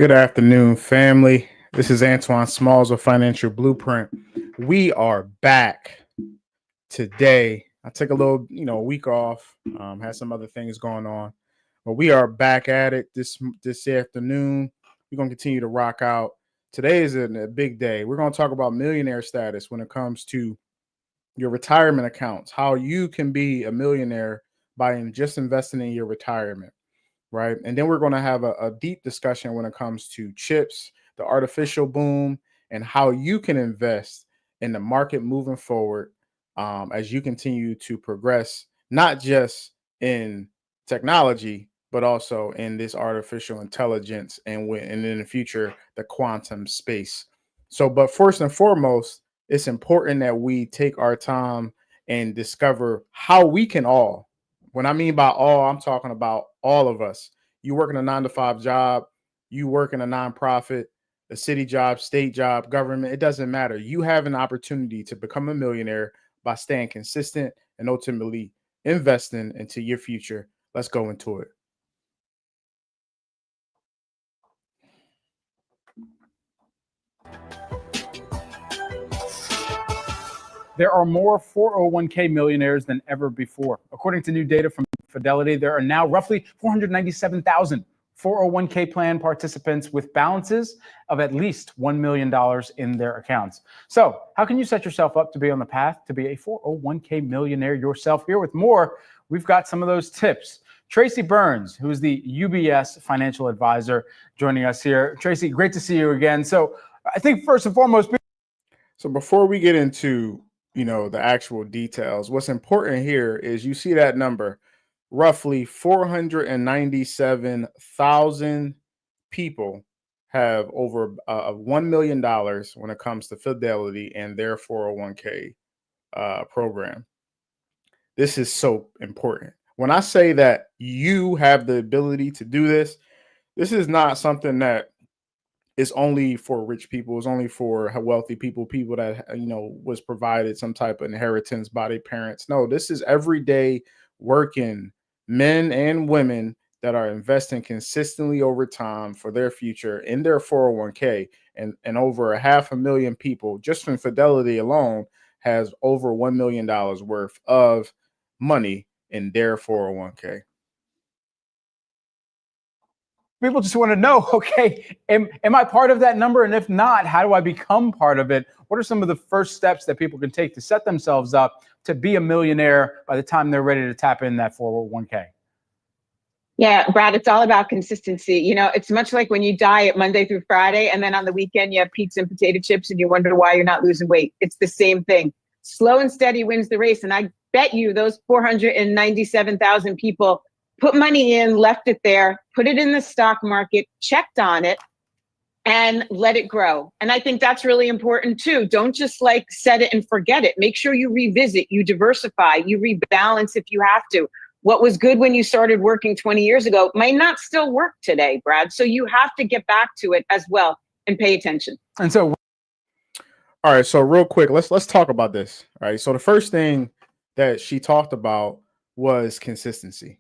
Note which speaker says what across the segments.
Speaker 1: Good afternoon, family. This is Antoine Smalls of Financial Blueprint. We are back today. I took a little, week off. Had some other things going on, but we are back at it this afternoon. We're gonna continue to rock out. Today is a big day. We're gonna talk about millionaire status when it comes to your retirement accounts. How you can be a millionaire by just investing in your retirement. Right. And then we're going to have a deep discussion when it comes to chips, the artificial boom, and how you can invest in the market moving forward as you continue to progress, not just in technology, but also in this artificial intelligence and in the future, the quantum space. So, but first and foremost, it's important that we take our time and discover how we can all, when I mean by all, I'm talking about all of us. You work in a 9 to 5 job, you work in a nonprofit, a city job, state job, government, it doesn't matter. You have an opportunity to become a millionaire by staying consistent and ultimately investing into your future. Let's go into it.
Speaker 2: There are more 401k millionaires than ever before. According to new data from Fidelity, there are now roughly 497,000 401k plan participants with balances of at least $1 million in their accounts. So how can you set yourself up to be on the path to be a 401k millionaire yourself? Here with more, we've got some of those tips. Tracy Burns, who is the UBS financial advisor, joining us here. Tracy, great to see you again. So I think first and foremost,
Speaker 1: so before we get into the actual details, what's important here is you see that number, roughly 497,000 people have over $1 million when it comes to Fidelity and their 401k program. This is so important. When I say that you have the ability to do this, this is not something that is only for rich people. It's only for wealthy people, people that was provided some type of inheritance by their parents. No, this is everyday working men and women that are investing consistently over time for their future in their 401k, and over 500,000 people just from Fidelity alone has over $1 million worth of money in their 401k.
Speaker 2: People just want to know, okay, am I part of that number? And if not, how do I become part of it? What are some of the first steps that people can take to set themselves up to be a millionaire by the time they're ready to tap in that 401k?
Speaker 3: Yeah, Brad, it's all about consistency. It's much like when you diet Monday through Friday, and then on the weekend you have pizza and potato chips and you wonder why you're not losing weight. It's the same thing. Slow and steady wins the race. And I bet you those 497,000 people put money in, left it there, put it in the stock market, checked on it, and let it grow. And I think that's really important too. Don't just set it and forget it. Make sure you revisit, you diversify, you rebalance if you have to. What was good when you started working 20 years ago might not still work today, Brad. So you have to get back to it as well and pay attention.
Speaker 2: And so,
Speaker 1: all right, so real quick, let's talk about this. All right. So the first thing that she talked about was consistency.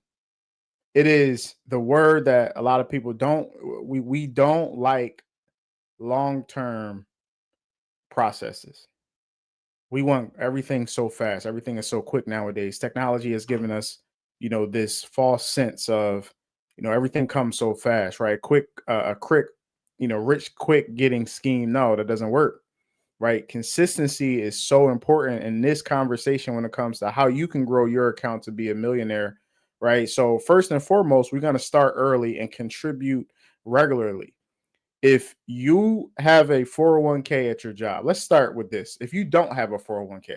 Speaker 1: It is the word that a lot of people we don't like long-term processes. We want everything so fast. Everything is so quick nowadays. Technology has given us, this false sense of, everything comes so fast, right? Quick, rich, quick getting scheme. No, that doesn't work, right? Consistency is so important in this conversation when it comes to how you can grow your account to be a millionaire, right? So first and foremost, we're going to start early and contribute regularly. If you have a 401k at your job, let's start with this. If you don't have a 401k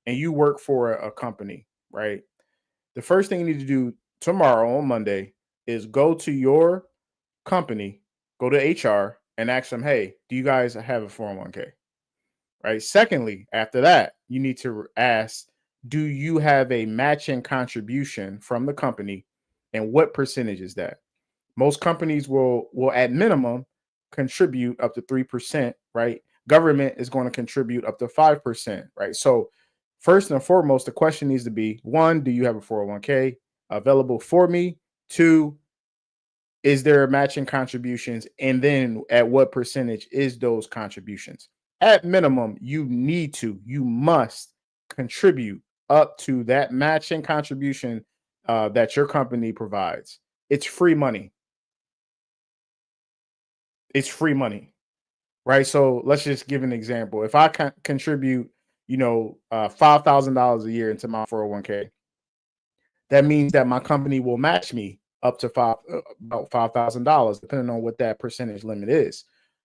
Speaker 1: and you work for a company, right? The first thing you need to do tomorrow on Monday is go to your company, go to HR and ask them, hey, do you guys have a 401k? Right. Secondly, after that, you need to ask, do you have a matching contribution from the company? And what percentage is that? Most companies will at minimum contribute up to 3%, right? Government is going to contribute up to 5%, right? So first and foremost, the question needs to be, one, do you have a 401k available for me? Two, is there matching contributions? And then at what percentage is those contributions? At minimum, you must contribute up to that matching contribution that your company provides. It's free money. It's free money, right? So let's just give an example. If I contribute, $5,000 a year into my 401k, that means that my company will match me up to about $5,000, depending on what that percentage limit is,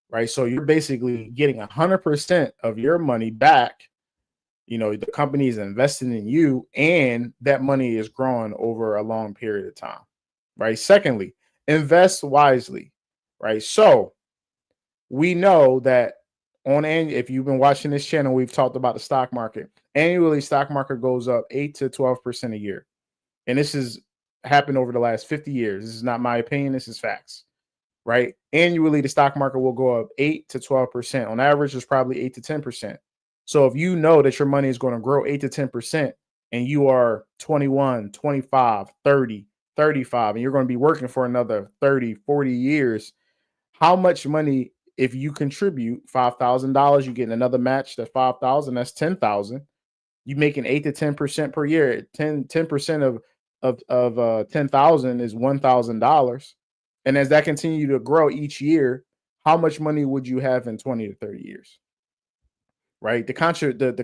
Speaker 1: right? So you're basically getting 100% of your money back. The company is investing in you, and that money is growing over a long period of time, right? Secondly, invest wisely, right? So we know that if you've been watching this channel, we've talked about the stock market. Annually, stock market goes up 8 to 12% a year. And this has happened over the last 50 years. This is not my opinion. This is facts, right? Annually, the stock market will go up 8 to 12%. On average, it's probably 8 to 10%. So if you know that your money is going to grow 8 to 10% and you are 21, 25, 30, 35, and you're going to be working for another 30, 40 years, how much money, if you contribute $5,000, you get another match, that's 5,000, that's 10,000. You making 8 to 10% per year. 10% of 10,000 is $1,000. And as that continue to grow each year, how much money would you have in 20 to 30 years? Right? The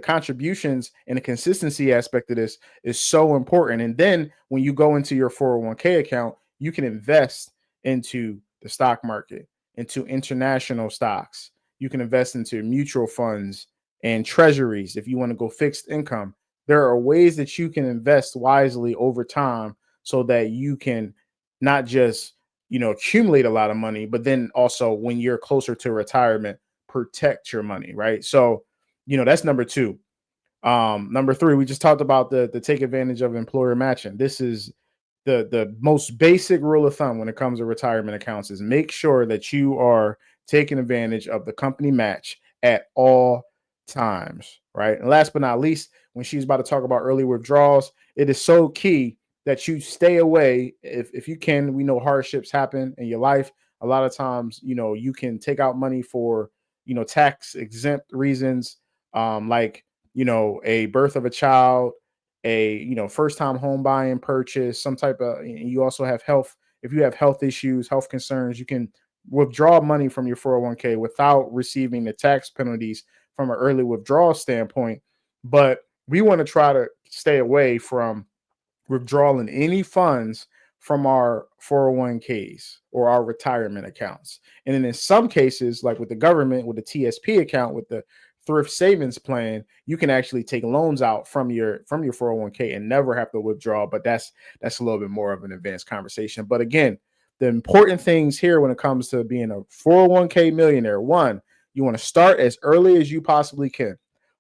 Speaker 1: contributions and the consistency aspect of this is so important. And then when you go into your 401k account, you can invest into the stock market, into international stocks. You can invest into mutual funds and treasuries if you want to go fixed income. There are ways that you can invest wisely over time so that you can not just, accumulate a lot of money, but then also when you're closer to retirement, protect your money, right? So, that's number two. Number three, we just talked about the take advantage of employer matching. This is the most basic rule of thumb when it comes to retirement accounts is make sure that you are taking advantage of the company match at all times, right? And last but not least, when she's about to talk about early withdrawals, it is so key that you stay away if you can. We know hardships happen in your life. A lot of times, you can take out money for, tax exempt reasons, like, a birth of a child, a, first time home buying purchase, some type of, you also have health. If you have health issues, health concerns, you can withdraw money from your 401k without receiving the tax penalties from an early withdrawal standpoint. But we want to try to stay away from withdrawing any funds from our 401ks or our retirement accounts. And then in some cases, like with the government, with the TSP account, with the thrift savings plan, you can actually take loans out from your 401k and never have to withdraw. But that's a little bit more of an advanced conversation. But again, the important things here when it comes to being a 401k millionaire, one, you want to start as early as you possibly can.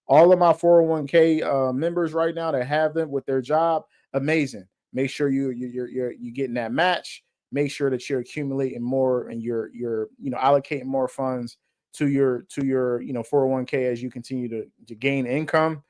Speaker 1: All of my 401k members right now that have them with their job, amazing. Make sure you're getting that match. Make sure that you're accumulating more and you're allocating more funds to your 401k as you continue to gain income.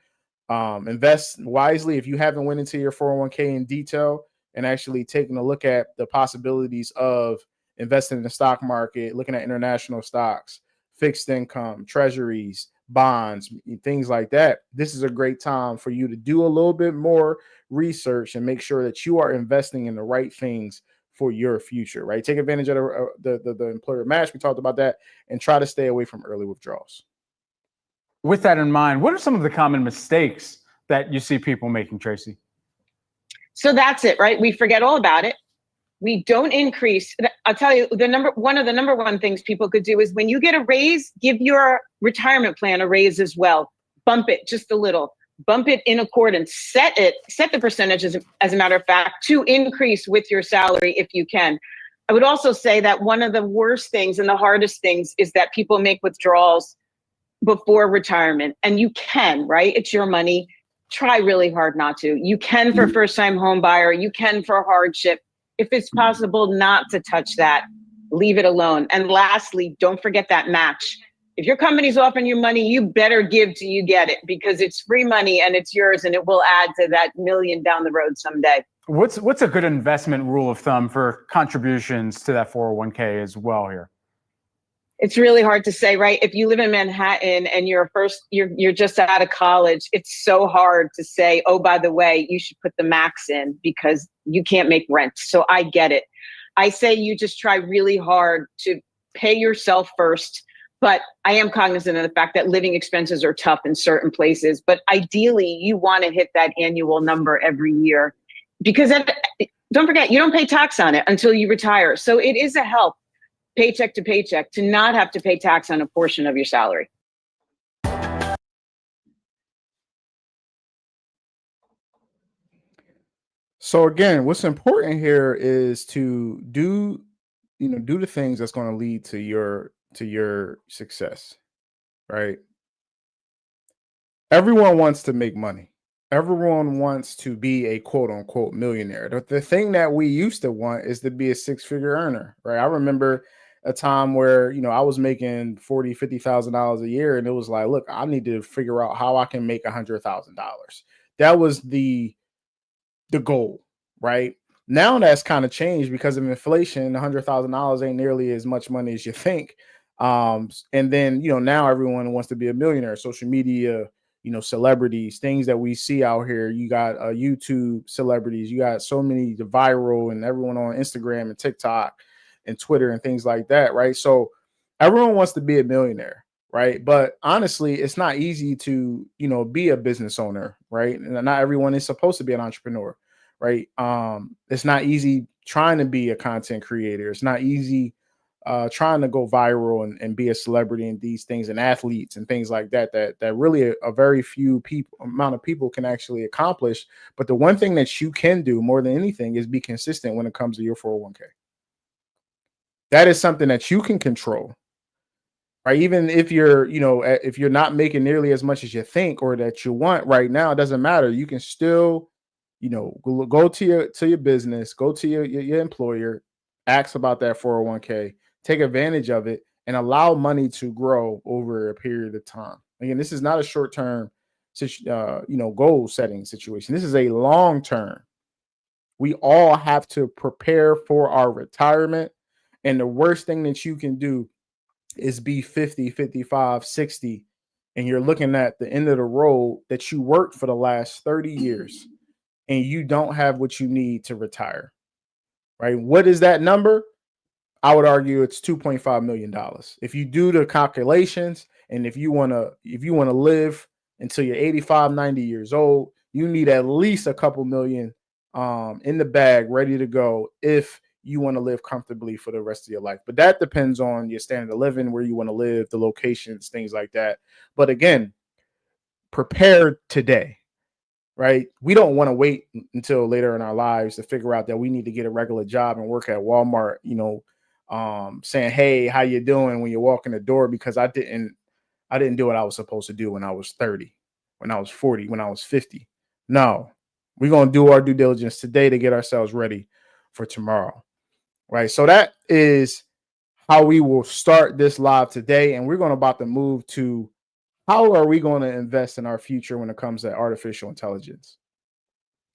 Speaker 1: Invest wisely. If you haven't went into your 401k in detail and actually taking a look at the possibilities of investing in the stock market, looking at international stocks, fixed income, treasuries, bonds, things like that, this is a great time for you to do a little bit more research and make sure that you are investing in the right things for your future, right? Take advantage of the employer match. We talked about that, and try to stay away from early withdrawals.
Speaker 2: With that in mind, what are some of the common mistakes that you see people making, Tracy?
Speaker 3: So that's it, right? We forget all about it. We don't increase. I'll tell you, one of the number one things people could do is when you get a raise, give your retirement plan a raise as well. Bump it just a little. Bump it in accordance. Set the percentage as a matter of fact to increase with your salary if you can. I would also say that one of the worst things and the hardest things is that people make withdrawals before retirement. And you can, right? It's your money. Try really hard not to. You can for first-time home buyer. You can for hardship. If it's possible not to touch that, leave it alone. And lastly, don't forget that match. If your company's offering you money, you better give till you get it because it's free money and it's yours and it will add to that million down the road someday.
Speaker 2: What's a good investment rule of thumb for contributions to that 401k as well here?
Speaker 3: It's really hard to say, right? If you live in Manhattan and you're just out of college, it's so hard to say, oh, by the way, you should put the max in because you can't make rent. So I get it. I say you just try really hard to pay yourself first. But I am cognizant of the fact that living expenses are tough in certain places. But ideally, you want to hit that annual number every year because don't forget, you don't pay tax on it until you retire. So it is a help, paycheck to paycheck, to not have to pay tax on a portion of your salary.
Speaker 1: So again, what's important here is to do the things that's going to lead to your success, right? Everyone wants to make money. Everyone wants to be a quote unquote millionaire. The thing that we used to want is to be a six-figure earner, right? I remember a time where, I was making $40,000-$50,000 a year. And it was like, look, I need to figure out how I can make $100,000. That was the goal, right? Now that's kind of changed because of inflation. $100,000 ain't nearly as much money as you think. And then, now everyone wants to be a millionaire. Social media, celebrities, things that we see out here. You got YouTube celebrities. You got so many viral and everyone on Instagram and TikTok and Twitter and things like that, right? So everyone wants to be a millionaire, right? But honestly, it's not easy to, be a business owner, right? And not everyone is supposed to be an entrepreneur, right? It's not easy trying to be a content creator. It's not easy trying to go viral and be a celebrity and these things and athletes and things like that really a very few amount of people can actually accomplish. But the one thing that you can do more than anything is be consistent when it comes to your 401k. That is something that you can control. Right, even if you're not making nearly as much as you think or that you want right now, it doesn't matter. You can still, go to your business, go to your employer, ask about that 401k, take advantage of it, and allow money to grow over a period of time. Again, this is not a short term, goal setting situation. This is a long term. We all have to prepare for our retirement, and the worst thing that you can do is be 50, 55, 60, and you're looking at the end of the road that you worked for the last 30 years and you don't have what you need to retire, right? What is that number? I would argue it's $2.5 million. If you do the calculations and if you want to live until you're 85, 90 years old, you need at least a couple million in the bag ready to go if you want to live comfortably for the rest of your life. But that depends on your standard of living, where you want to live, the locations, things like that. But again, prepare today, right? We don't want to wait until later in our lives to figure out that we need to get a regular job and work at Walmart, saying, hey, how you doing when you walk in the door, because I didn't do what I was supposed to do when I was 30, when I was 40, when I was 50. No, we're going to do our due diligence today to get ourselves ready for tomorrow. Right. So that is how we will start this live today. And we're about to move to how are we going to invest in our future when it comes to artificial intelligence?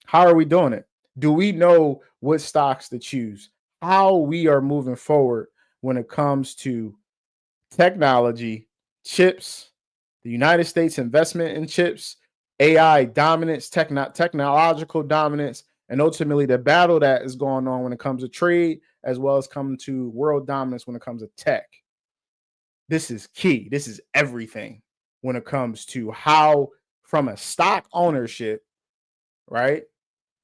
Speaker 1: How are we doing it? Do we know what stocks to choose? How we are moving forward when it comes to technology, chips, the United States investment in chips, AI dominance, technological dominance, and ultimately the battle that is going on when it comes to trade, as well as coming to world dominance when it comes to tech. This is key. This is everything when it comes to how, from a stock ownership, right,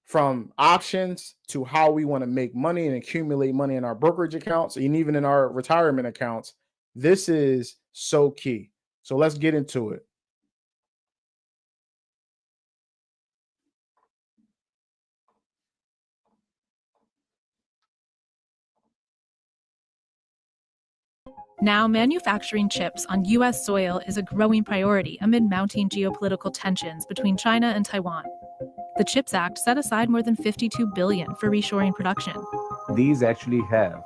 Speaker 1: from options to how we want to make money and accumulate money in our brokerage accounts and even in our retirement accounts. This is so key. So let's get into it.
Speaker 4: Now, manufacturing chips on U.S. soil is a growing priority amid mounting geopolitical tensions between China and Taiwan. The CHIPS Act set aside more than $52 billion for reshoring production.
Speaker 5: These actually have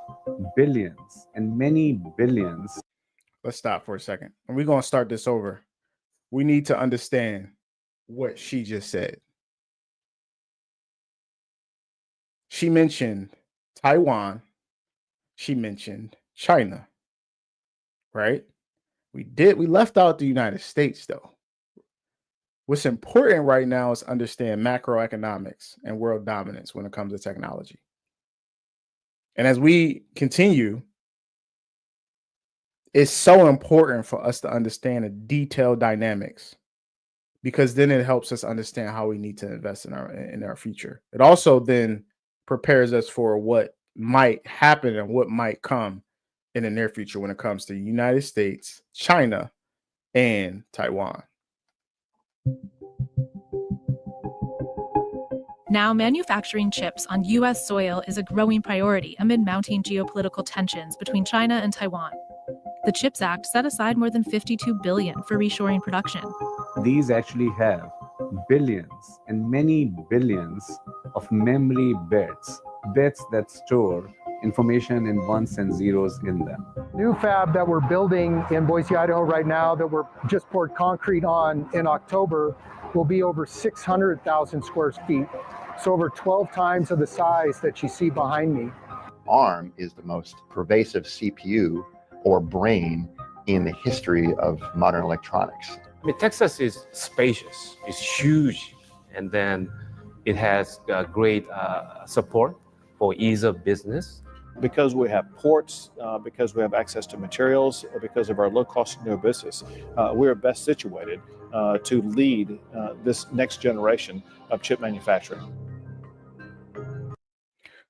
Speaker 5: billions and many billions.
Speaker 1: Let's stop for a second. And we're going to start this over. We need to understand what she just said. she mentioned Taiwan, she mentioned China, right? We left out the United States though. What's important right now is understand macroeconomics and world dominance when it comes to technology. And as we continue, it's so important for us to understand the detailed dynamics, because then it helps us understand how we need to invest in our future. It also then prepares us for what might happen and what might come in the near future when it comes to the United States, China, and Taiwan.
Speaker 4: Now, manufacturing chips on U.S. soil is a growing priority amid mounting geopolitical tensions between China and Taiwan. The CHIPS Act set aside more than $52 billion for reshoring production.
Speaker 5: These actually have billions and many billions of memory bits that store information in ones and zeros in them.
Speaker 6: New fab that we're building in Boise, Idaho right now that we're just poured concrete on in October will be over 600,000 square feet. So over 12 times of the size that you see behind me.
Speaker 7: ARM is the most pervasive CPU or brain in the history of modern electronics.
Speaker 8: I mean, Texas is spacious, it's huge, and then it has great support for ease of business.
Speaker 9: Because we have ports, because we have access to materials, because of our low cost of doing business, we are best situated to lead this next generation of chip manufacturing.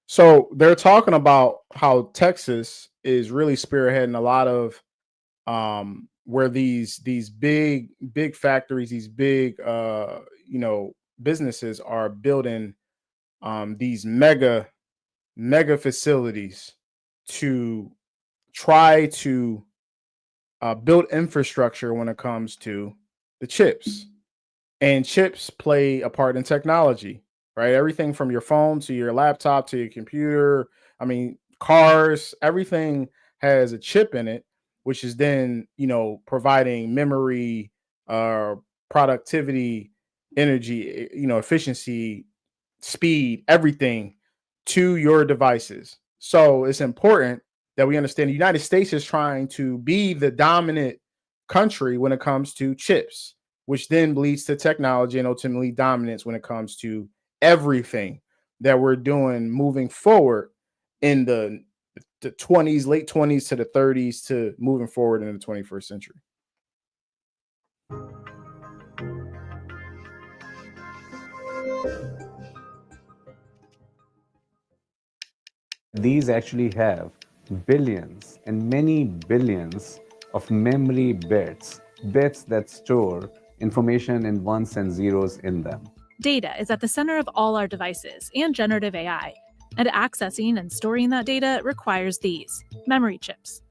Speaker 1: So they're talking about how Texas is really spearheading a lot of where these big factories, these big businesses are building these mega facilities to try to build infrastructure when it comes to the chips. And chips play a part in technology, right? Everything from your phone to your laptop to your computer, I mean, cars, everything has a chip in it, which is then, providing memory, productivity, energy, efficiency, speed, everything to your devices. So it's important that we understand the United States is trying to be the dominant country when it comes to chips, which then leads to technology and ultimately dominance when it comes to everything that we're doing moving forward in the 20s, late 20s to the 30s to moving forward in the 21st century.
Speaker 5: These actually have billions and many billions of memory bits that store information in ones and zeros in them.
Speaker 4: Data is at the center of all our devices and generative AI, and accessing and storing that data requires these memory chips.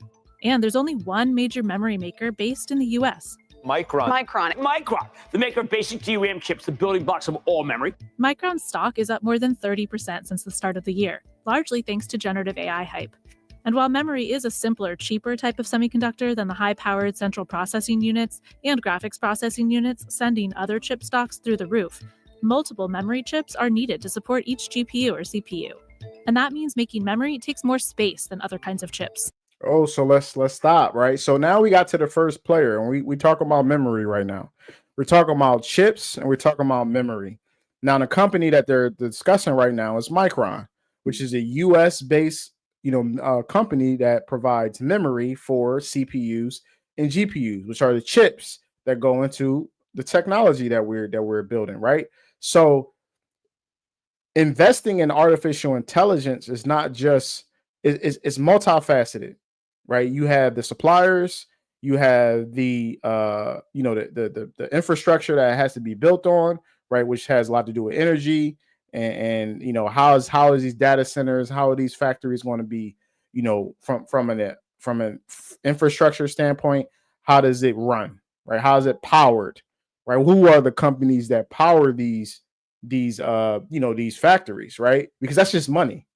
Speaker 4: And there's only one major memory maker based in the US.
Speaker 10: Micron, the maker of basic DRAM chips, the building blocks of all memory.
Speaker 4: Micron's stock is up more than 30% since the start of the year, largely thanks to generative AI hype. And while memory is a simpler, cheaper type of semiconductor than the high-powered central processing units and graphics processing units sending other chip stocks through the roof, multiple memory chips are needed to support each GPU or CPU. And that means making memory takes more space than other kinds of chips.
Speaker 1: Oh, so let's stop, right? So now we got to the first player, and we talk about memory right now. We're talking about chips, and we're talking about memory. Now, the company that they're discussing right now is Micron, which is a U.S.-based, company that provides memory for CPUs and GPUs, which are the chips that go into the technology that we're building, right? So, investing in artificial intelligence is not just it's multifaceted, right? You have the suppliers, you have the the infrastructure that has to be built on, right, which has a lot to do with energy and how is these data centers, how are these factories going to be, from an infrastructure standpoint, how does it run, right? How is it powered, right? Who are the companies that power these factories, right? Because that's just money.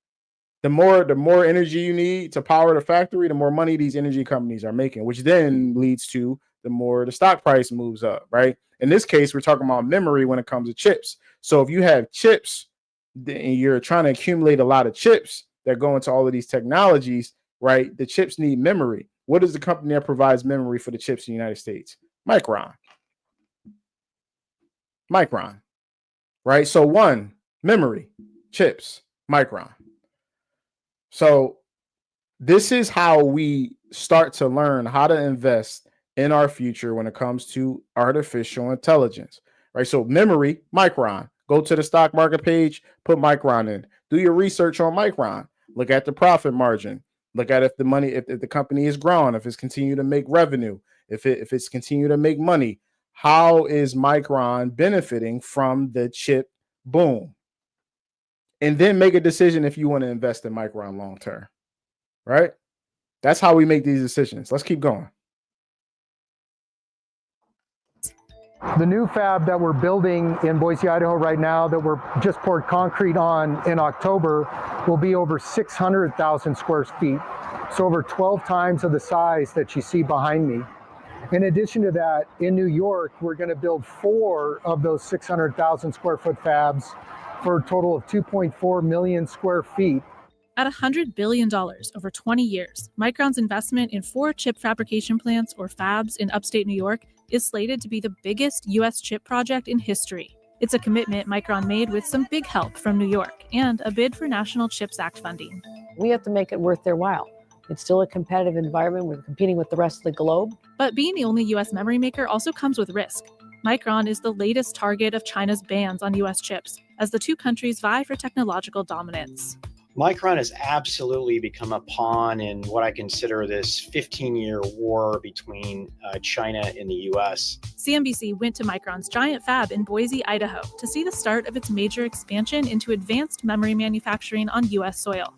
Speaker 1: The more energy you need to power the factory, the more money these energy companies are making, which then leads to the more the stock price moves up, right? In this case, we're talking about memory when it comes to chips. So if you have chips you're trying to accumulate a lot of chips that go into all of these technologies, right? The chips need memory. What is the company that provides memory for the chips in the United States? Micron. Micron, right? So one, memory, chips, Micron. So this is how we start to learn how to invest in our future when it comes to artificial intelligence, right? So memory, Micron. Go to the stock market page, put Micron in. Do your research on Micron. Look at the profit margin. Look at if the company is growing, if it's continued to make revenue, if it's continued to make money. How is Micron benefiting from the chip boom? And then make a decision if you want to invest in Micron long term, right? That's how we make these decisions. Let's keep going.
Speaker 6: The new fab that we're building in Boise, Idaho right now that we're just poured concrete on in October will be over 600,000 square feet. So over 12 times of the size that you see behind me. In addition to that, in New York, we're going to build 4 of those 600,000 square foot fabs for a total of 2.4 million square feet.
Speaker 4: At $100 billion over 20 years, Micron's investment in 4 chip fabrication plants, or fabs, in upstate New York is slated to be the biggest U.S. chip project in history. It's a commitment Micron made with some big help from New York and a bid for National CHIPS Act funding.
Speaker 11: We have to make it worth their while. It's still a competitive environment. We're competing with the rest of the globe.
Speaker 4: But being the only U.S. memory maker also comes with risk. Micron is the latest target of China's bans on U.S. chips, as the two countries vie for technological dominance.
Speaker 12: Micron has absolutely become a pawn in what I consider this 15-year war between China and the U.S.
Speaker 4: CNBC went to Micron's giant fab in Boise, Idaho, to see the start of its major expansion into advanced memory manufacturing on U.S. soil,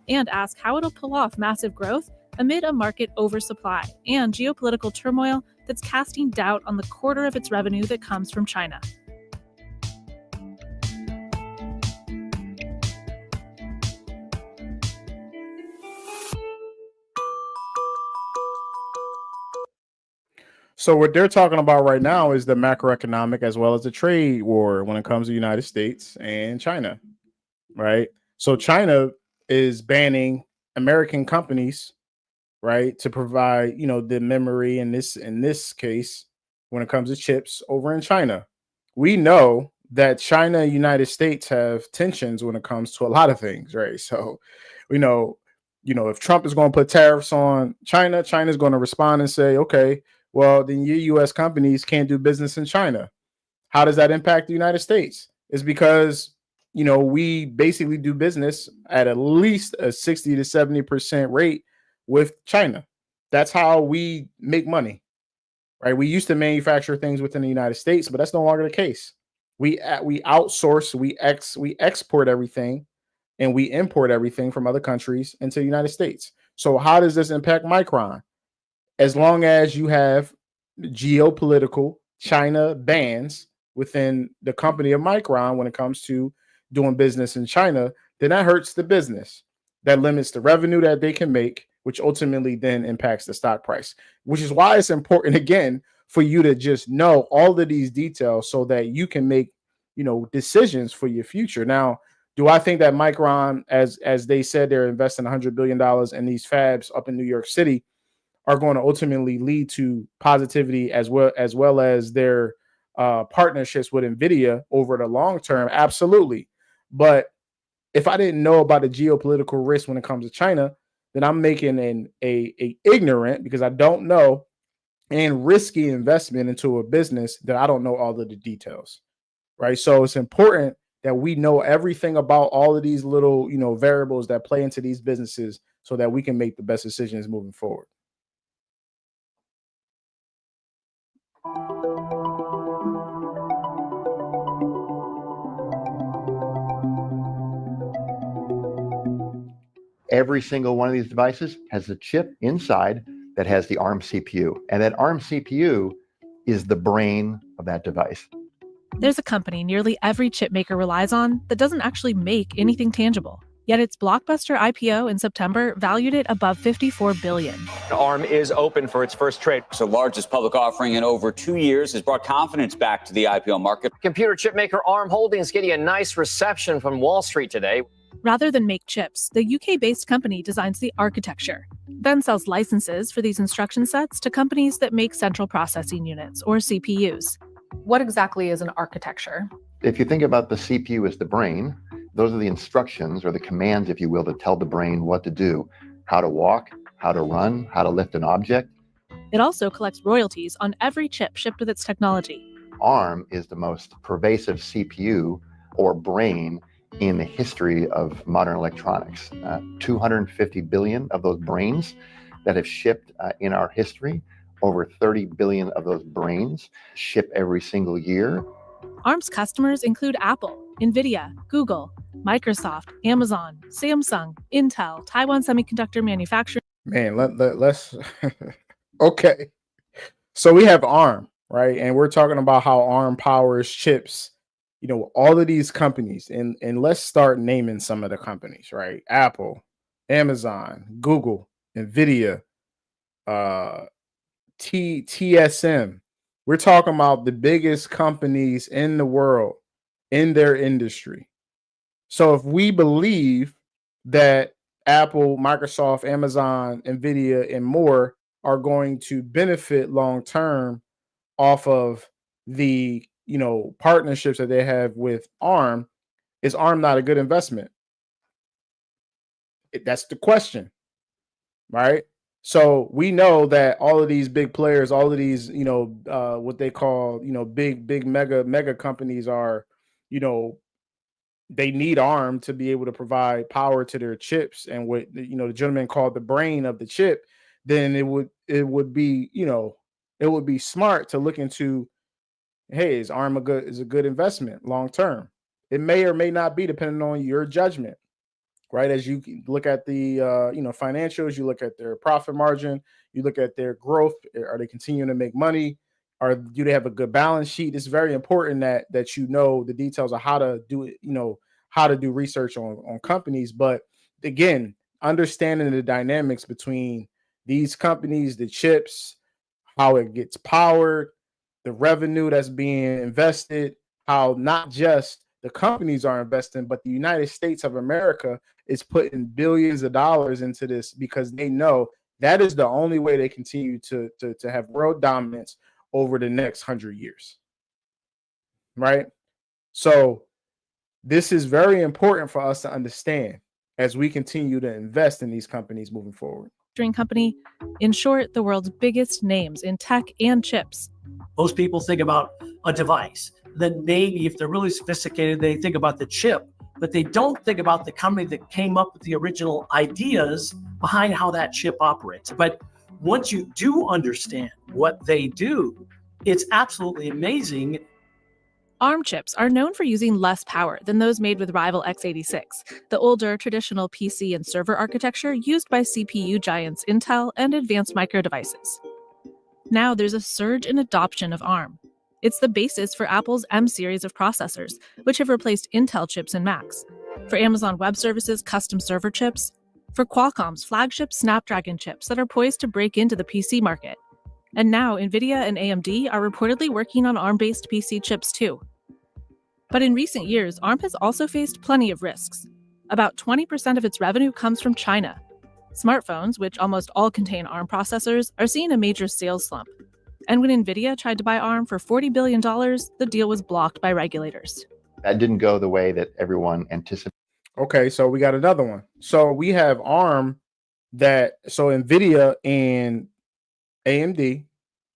Speaker 4: and ask how it'll pull off massive growth amid a market oversupply and geopolitical turmoil that's casting doubt on the quarter of its revenue that comes from China.
Speaker 1: So what they're talking about right now is the macroeconomic as well as the trade war when it comes to the United States and China, right? So China is banning American companies, right, to provide, the memory in this case when it comes to chips over in China. We know that China and United States have tensions when it comes to a lot of things, right? So we know, if Trump is going to put tariffs on China, China's going to respond and say, okay, well, then your U.S. companies can't do business in China. How does that impact the United States? It's because, we basically do business at least a 60 to 70% rate with China. That's how we make money, right? We used to manufacture things within the United States, but that's no longer the case. We outsource, we export everything, and we import everything from other countries into the United States. So how does this impact Micron? As long as you have geopolitical China bans within the company of Micron when it comes to doing business in China, then that hurts the business. That limits the revenue that they can make, which ultimately then impacts the stock price, which is why it's important, again, for you to just know all of these details so that you can make, decisions for your future. Now, do I think that Micron, as they said, they're investing $100 billion in these fabs up in New York City, are going to ultimately lead to positivity as well as their partnerships with NVIDIA over the long term? Absolutely. But if I didn't know about the geopolitical risk when it comes to China, then I'm making a ignorant, because I don't know, and risky investment into a business that I don't know all of the details, right? So it's important that we know everything about all of these little, variables that play into these businesses so that we can make the best decisions moving forward.
Speaker 7: Every single one of these devices has a chip inside that has the ARM CPU. And that ARM CPU is the brain of that device.
Speaker 4: There's a company nearly every chip maker relies on that doesn't actually make anything tangible. Yet its blockbuster IPO in September valued it above $54 billion.
Speaker 13: ARM is open for its first trade. So largest public offering in over 2 years has brought confidence back to the IPO market.
Speaker 14: Computer chip maker ARM Holdings getting a nice reception from Wall Street today.
Speaker 4: Rather than make chips, the UK-based company designs the architecture, then sells licenses for these instruction sets to companies that make central processing units, or CPUs. What exactly is an architecture?
Speaker 7: If you think about the CPU as the brain, those are the instructions or the commands, if you will, that tell the brain what to do, how to walk, how to run, how to lift an object.
Speaker 4: It also collects royalties on every chip shipped with its technology.
Speaker 7: ARM is the most pervasive CPU or brain in the history of modern electronics. 250 billion of those brains that have shipped in our history. Over 30 billion of those brains ship every single year.
Speaker 4: ARM's customers include Apple, NVIDIA, Google, Microsoft, Amazon, Samsung, Intel, Taiwan Semiconductor Manufacturing.
Speaker 1: Man, let's okay. So we have ARM, right? And we're talking about how ARM powers chips, all of these companies. And let's start naming some of the companies, right? Apple, Amazon, Google, NVIDIA, TSM. We're talking about the biggest companies in the world in their industry. So if we believe that Apple, Microsoft, Amazon, NVIDIA, and more are going to benefit long term off of the partnerships that they have with ARM, is ARM not a good investment? That's the question, right? So we know that all of these big players, all of these, what they call, big mega companies are, they need ARM to be able to provide power to their chips. And what, the gentleman called the brain of the chip, then it would be smart to look into, hey, is ARM a good investment long term? It may or may not be, depending on your judgment. Right, as you look at the financials, you look at their profit margin, you look at their growth. Are they continuing to make money? Or do they have a good balance sheet? It's very important that the details of how to do it, how to do research on companies. But again, understanding the dynamics between these companies, the chips, how it gets powered, the revenue that's being invested, how not just the companies are investing, but the United States of America is putting billions of dollars into this, because they know that is the only way they continue to have world dominance over the next 100 years. Right? So this is very important for us to understand as we continue to invest in these companies moving forward.
Speaker 4: Company, in short, the world's biggest names in tech and chips.
Speaker 15: Most people think about a device. Then maybe if they're really sophisticated, they think about the chip, but they don't think about the company that came up with the original ideas behind how that chip operates. But once you do understand what they do, it's absolutely amazing.
Speaker 4: ARM chips are known for using less power than those made with rival x86, the older traditional PC and server architecture used by CPU giants Intel and Advanced Micro devices. Now there's a surge in adoption of ARM. It's the basis for Apple's M series of processors, which have replaced Intel chips in Macs, for Amazon Web Services custom server chips, for Qualcomm's flagship Snapdragon chips that are poised to break into the PC market. And now NVIDIA and AMD are reportedly working on ARM-based PC chips too. But in recent years, ARM has also faced plenty of risks. About 20% of its revenue comes from China. Smartphones, which almost all contain ARM processors, are seeing a major sales slump. And when NVIDIA tried to buy ARM for $40 billion, the deal was blocked by regulators.
Speaker 7: That didn't go the way that everyone anticipated.
Speaker 1: Okay, so we got another one. So we have ARM so NVIDIA and AMD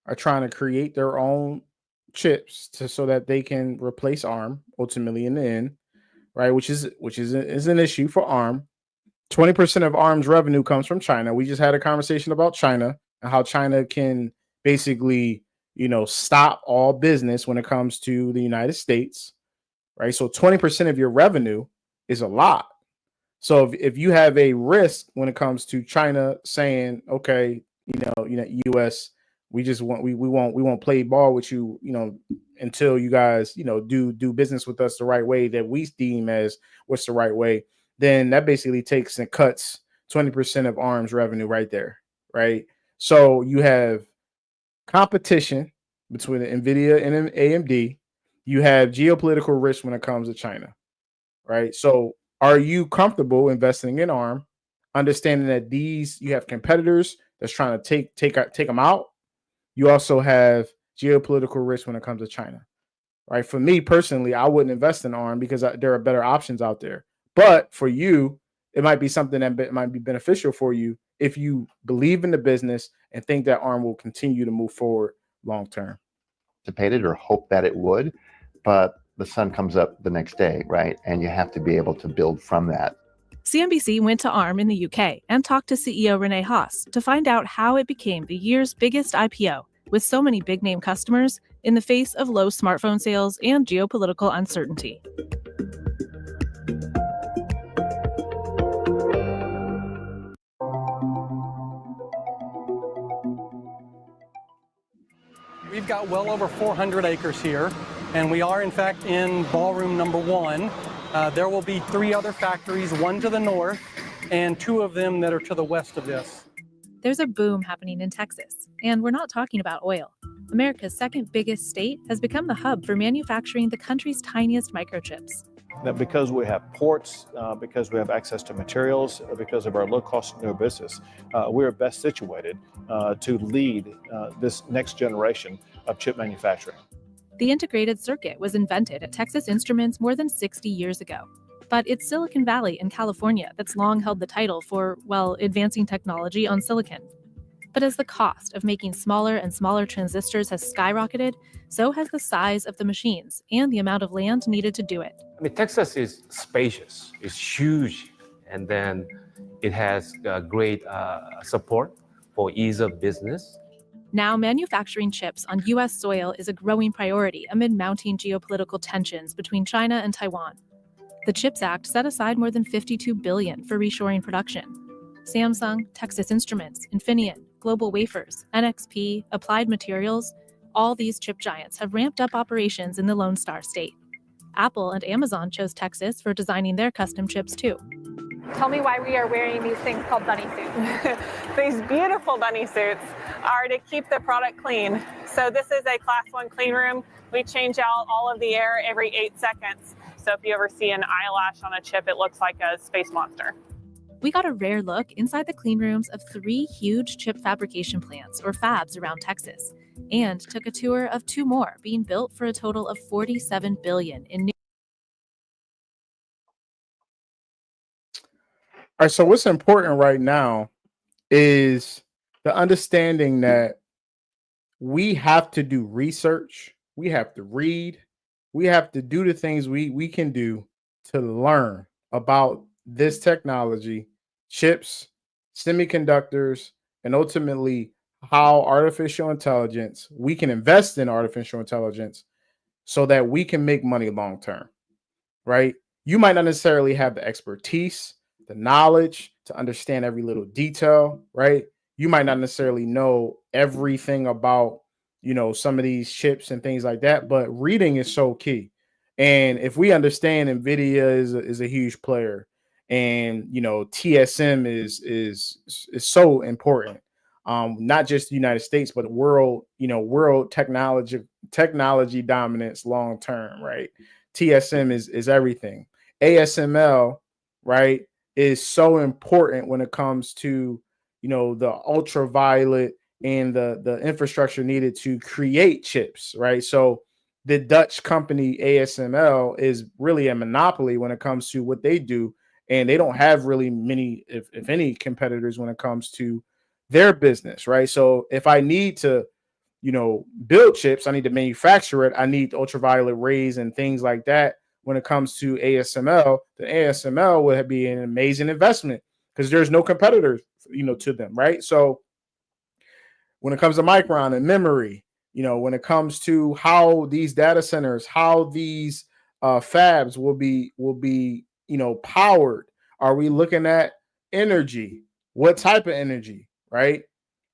Speaker 1: are trying to create their own chips so that they can replace ARM ultimately in the end, right? Which is an issue for ARM. 20% of ARM's revenue comes from China. We just had a conversation about China and how China can basically, stop all business when it comes to the United States, right? So 20% of your revenue is a lot. So if you have a risk when it comes to China saying, okay, US, we won't play ball with you, until you guys, do business with us the right way that we deem as what's the right way, then that basically takes and cuts 20% of ARM's revenue right there, right? So you have competition between NVIDIA and AMD. You have geopolitical risk when it comes to China, right? So are you comfortable investing in ARM, understanding that you have competitors that's trying to take them out? You also have geopolitical risk when it comes to China, right? For me personally, I wouldn't invest in ARM because there are better options out there. But for you, it might be something that might be beneficial for you if you believe in the business and think that ARM will continue to move forward long term.
Speaker 7: Anticipated or hope that it would, but the sun comes up the next day, right? And you have to be able to build from that.
Speaker 4: CNBC went to ARM in the UK and talked to CEO Renee Haas to find out how it became the year's biggest IPO with so many big-name customers in the face of low smartphone sales and geopolitical uncertainty.
Speaker 16: We've got well over 400 acres here, and we are in fact in ballroom number 1. There will be 3 other factories, 1 to the north and 2 of them that are to the west of this.
Speaker 4: There's a boom happening in Texas, and we're not talking about oil. America's second biggest state has become the hub for manufacturing the country's tiniest microchips.
Speaker 9: That because we have ports, because we have access to materials, because of our low cost of doing business, we are best situated to lead this next generation of chip manufacturing.
Speaker 4: The integrated circuit was invented at Texas Instruments more than 60 years ago. But it's Silicon Valley in California that's long held the title for, well, advancing technology on silicon. But as the cost of making smaller and smaller transistors has skyrocketed, so has the size of the machines and the amount of land needed to do it.
Speaker 8: I mean, Texas is spacious, it's huge, and then it has great support for ease of business.
Speaker 4: Now, manufacturing chips on U.S. soil is a growing priority amid mounting geopolitical tensions between China and Taiwan. The CHIPS Act set aside more than $52 billion for reshoring production. Samsung, Texas Instruments, Infineon, Global Wafers, NXP, Applied Materials, all these chip giants have ramped up operations in the Lone Star State. Apple and Amazon chose Texas for designing their custom chips too.
Speaker 17: Tell me why we are wearing these things called bunny suits.
Speaker 18: These beautiful bunny suits are to keep the product clean. So this is a class 1 clean room. We change out all of the air every 8 seconds. So if you ever see an eyelash on a chip, it looks like a space monster.
Speaker 4: We got a rare look inside the clean rooms of 3 huge chip fabrication plants, or fabs, around Texas, and took a tour of 2 more being built for a total of $47 billion in new.
Speaker 1: All right, so what's important right now is the understanding that we have to do research, we have to read, we have to do the things we can do to learn about this technology, chips, semiconductors, and ultimately how artificial intelligence, we can invest in artificial intelligence so that we can make money long term, right? You might not necessarily have the expertise, the knowledge to understand every little detail, right? You might not necessarily know everything about, some of these chips and things like that, but reading is so key. And if we understand NVIDIA is a huge player, and TSM is so important, not just the United States, but world technology dominance long term, right? TSM is everything. ASML, right, is so important when it comes to the ultraviolet and the infrastructure needed to create chips, right? So the Dutch company ASML is really a monopoly when it comes to what they do, and they don't have really many, if any, competitors when it comes to their business, right? So if I need to, build chips, I need to manufacture it, I need ultraviolet rays and things like that. When it comes to ASML, the ASML would be an amazing investment because there's no competitors, to them, right? So when it comes to Micron and memory, when it comes to how these data centers, how these fabs will be powered, are we looking at energy? What type of energy, right?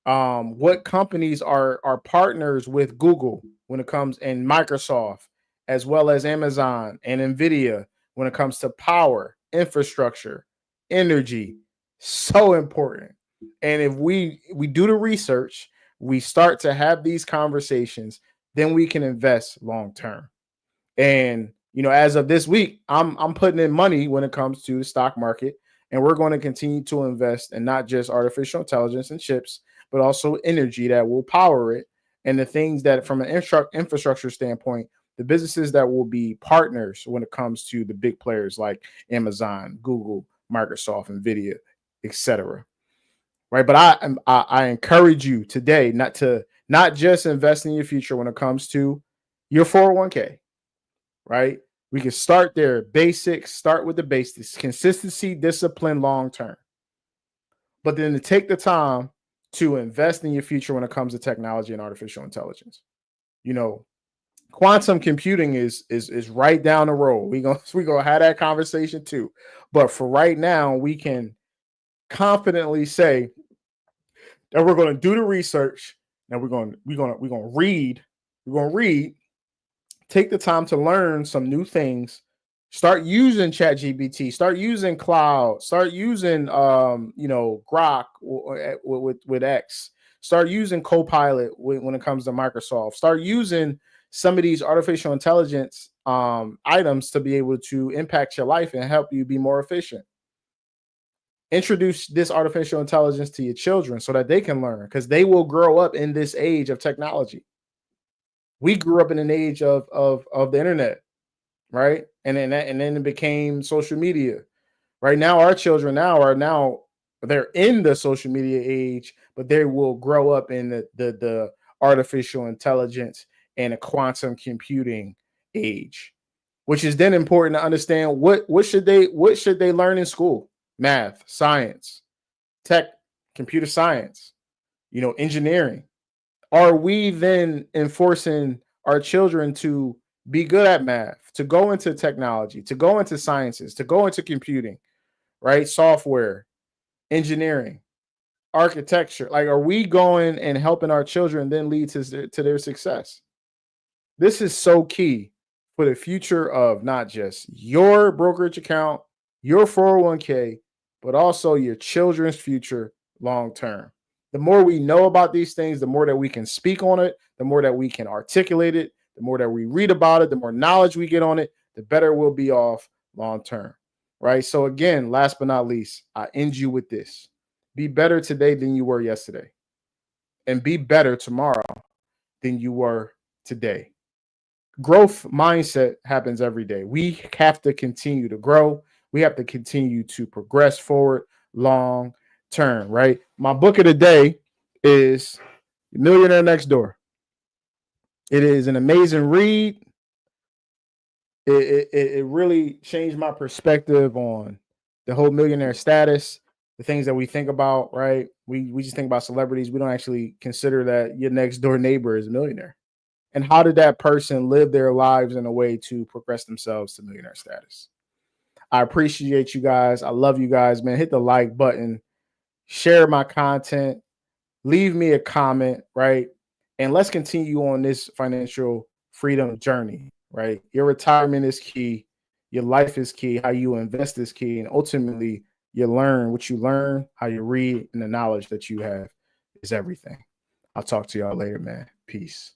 Speaker 1: What companies are partners with Google when it comes, and Microsoft, as well as Amazon and NVIDIA when it comes to power, infrastructure, energy, so important. And if we do the research, we start to have these conversations, then we can invest long term. And as of this week, I'm putting in money when it comes to the stock market, and we're going to continue to invest in not just artificial intelligence and chips, but also energy that will power it, and the things that, from an infrastructure standpoint, the businesses that will be partners when it comes to the big players like Amazon, Google, Microsoft, Nvidia, etc. Right? But I encourage you today not just invest in your future when it comes to your 401k. Right? We can start there. Basics, start with the basics, consistency, discipline, long term. But then to take the time to invest in your future when it comes to technology and artificial intelligence. Quantum computing is right down the road. We're gonna have that conversation too. But for right now, we can confidently say that we're going to do the research, and we're going to read, take the time to learn some new things, start using ChatGPT, start using cloud, start using Grok with X, start using Copilot when it comes to Microsoft, start using some of these artificial intelligence items to be able to impact your life and help you be more efficient. Introduce this artificial intelligence to your children so that they can learn, because they will grow up in this age of technology. We grew up in an age of the internet, right? And then it became social media. Right now, our children they're in the social media age, but they will grow up in the artificial intelligence and a quantum computing age, which is then important to understand what should they learn in school? Math, science, tech, computer science, engineering. Are we then enforcing our children to be good at math, to go into technology, to go into sciences, to go into computing, right? Software, engineering, architecture. Like, are we going and helping our children then lead to their success? This is so key for the future of not just your brokerage account, your 401k, but also your children's future long term. The more we know about these things, the more that we can speak on it, the more that we can articulate it, the more that we read about it, the more knowledge we get on it, the better we'll be off long term. Right? So again, last but not least, I end you with this. Be better today than you were yesterday, and be better tomorrow than you were today. Growth mindset happens every day. We have to continue to grow. We have to continue to progress forward long term, right? My book of the day is Millionaire Next Door. It is an amazing read. It really changed my perspective on the whole millionaire status, the things that we think about, right? We just think about celebrities. We don't actually consider that your next door neighbor is a millionaire. And how did that person live their lives in a way to progress themselves to millionaire status? I appreciate you guys. I love you guys, man. Hit the like button, share my content, leave me a comment, right? And let's continue on this financial freedom journey, right? Your retirement is key. Your life is key. How you invest is key. And ultimately, you learn what you learn, how you read, and the knowledge that you have is everything. I'll talk to y'all later, man. Peace.